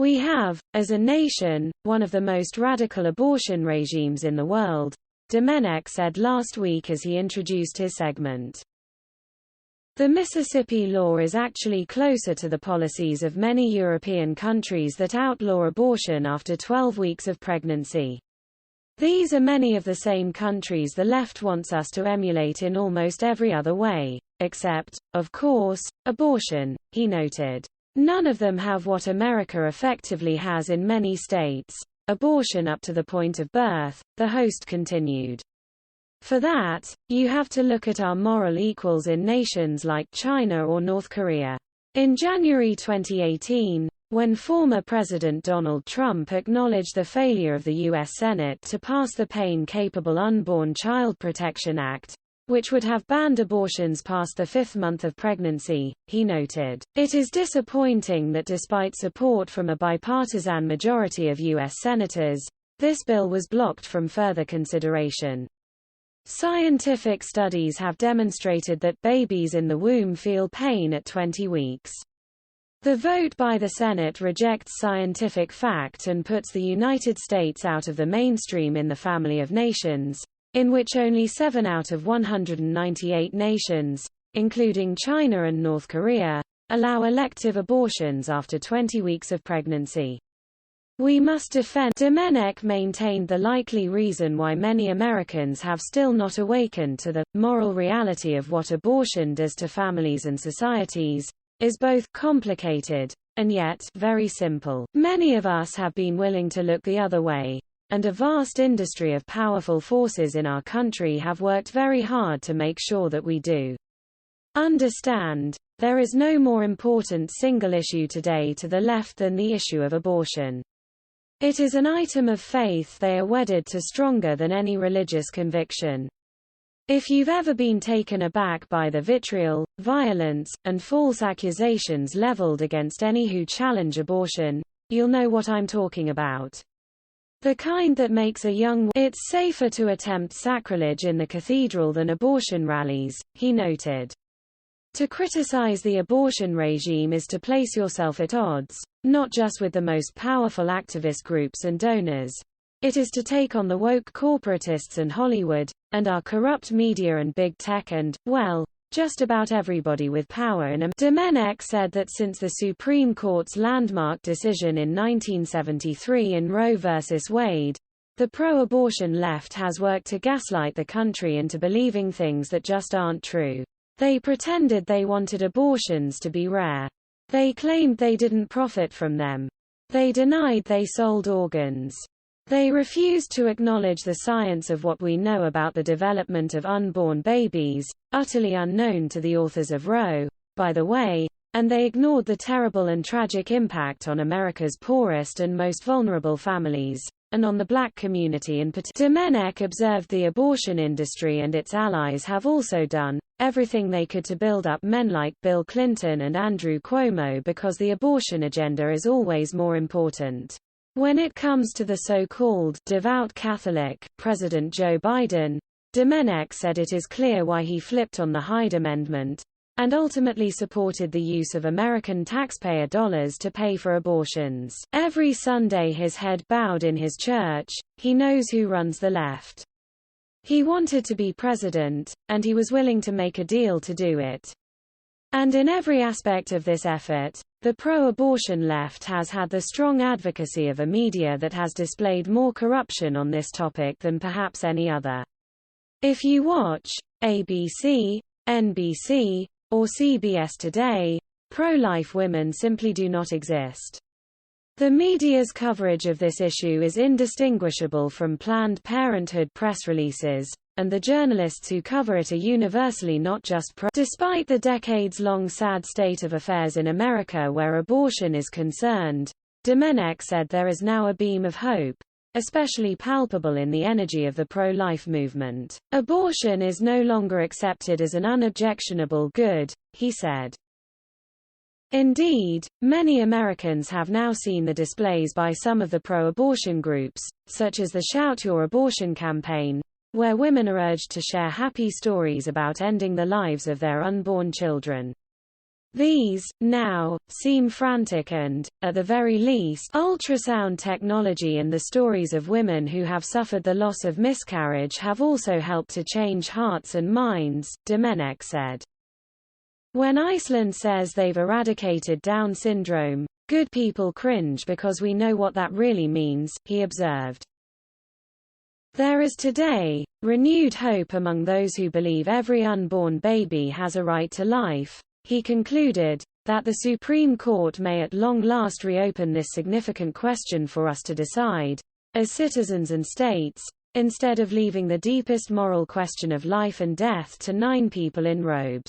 We have, as a nation, one of the most radical abortion regimes in the world, Domenech said last week as he introduced his segment. The Mississippi law is actually closer to the policies of many European countries that outlaw abortion after 12 weeks of pregnancy. These are many of the same countries the left wants us to emulate in almost every other way, except, of course, abortion, he noted. None of them have what America effectively has in many states, abortion up to the point of birth, the host continued. For that, you have to look at our moral equals in nations like China or North Korea. In January 2018, when former President Donald Trump acknowledged the failure of the U.S. Senate to pass the Pain-Capable Unborn Child Protection Act, which would have banned abortions past the 5th month of pregnancy, he noted, "It is disappointing that despite support from a bipartisan majority of U.S. senators, this bill was blocked from further consideration. Scientific studies have demonstrated that babies in the womb feel pain at 20 weeks. The vote by the Senate rejects scientific fact and puts the United States out of the mainstream in the family of nations, in which only 7 out of 198 nations, including China and North Korea, allow elective abortions after 20 weeks of pregnancy. We must defend." Domenech maintained the likely reason why many Americans have still not awakened to the moral reality of what abortion does to families and societies is both complicated and yet very simple. Many of us have been willing to look the other way, and a vast industry of powerful forces in our country have worked very hard to make sure that we do. Understand, there is no more important single issue today to the left than the issue of abortion. It is an item of faith they are wedded to stronger than any religious conviction. If you've ever been taken aback by the vitriol, violence, and false accusations leveled against any who challenge abortion, you'll know what I'm talking about. The kind that makes a young it's safer to attempt sacrilege in the cathedral than abortion rallies, he noted. To criticize the abortion regime is to place yourself at odds, not just with the most powerful activist groups and donors. It is to take on the woke corporatists and Hollywood, and our corrupt media and big tech and, well, just about everybody with power in Domenech said that since the Supreme Court's landmark decision in 1973 in Roe v. Wade, the pro-abortion left has worked to gaslight the country into believing things that just aren't true. They pretended they wanted abortions to be rare. They claimed they didn't profit from them. They denied they sold organs. They refused to acknowledge the science of what we know about the development of unborn babies, utterly unknown to the authors of Roe, by the way, and they ignored the terrible and tragic impact on America's poorest and most vulnerable families, and on the black community in particular. Domenech observed the abortion industry and its allies have also done everything they could to build up men like Bill Clinton and Andrew Cuomo because the abortion agenda is always more important. When it comes to the so-called devout Catholic, President Joe Biden, Domenech said it is clear why he flipped on the Hyde Amendment, and ultimately supported the use of American taxpayer dollars to pay for abortions. Every Sunday his head bowed in his church, he knows who runs the left. He wanted to be president, and he was willing to make a deal to do it. And in every aspect of this effort, the pro-abortion left has had the strong advocacy of a media that has displayed more corruption on this topic than perhaps any other. If you watch ABC, NBC, or CBS Today, pro-life women simply do not exist. The media's coverage of this issue is indistinguishable from Planned Parenthood press releases, and the journalists who cover it are universally not just pro. Despite the decades-long sad state of affairs in America where abortion is concerned, Domenech said there is now a beam of hope, especially palpable in the energy of the pro-life movement. Abortion is no longer accepted as an unobjectionable good, he said. Indeed, many Americans have now seen the displays by some of the pro-abortion groups, such as the Shout Your Abortion campaign, where women are urged to share happy stories about ending the lives of their unborn children. These, now, seem frantic and, at the very least, ultrasound technology and the stories of women who have suffered the loss of miscarriage have also helped to change hearts and minds, Domenech said. When Iceland says they've eradicated Down syndrome, good people cringe because we know what that really means, he observed. There is today renewed hope among those who believe every unborn baby has a right to life. He concluded that the Supreme Court may at long last reopen this significant question for us to decide, as citizens and states, instead of leaving the deepest moral question of life and death to 9 people in robes.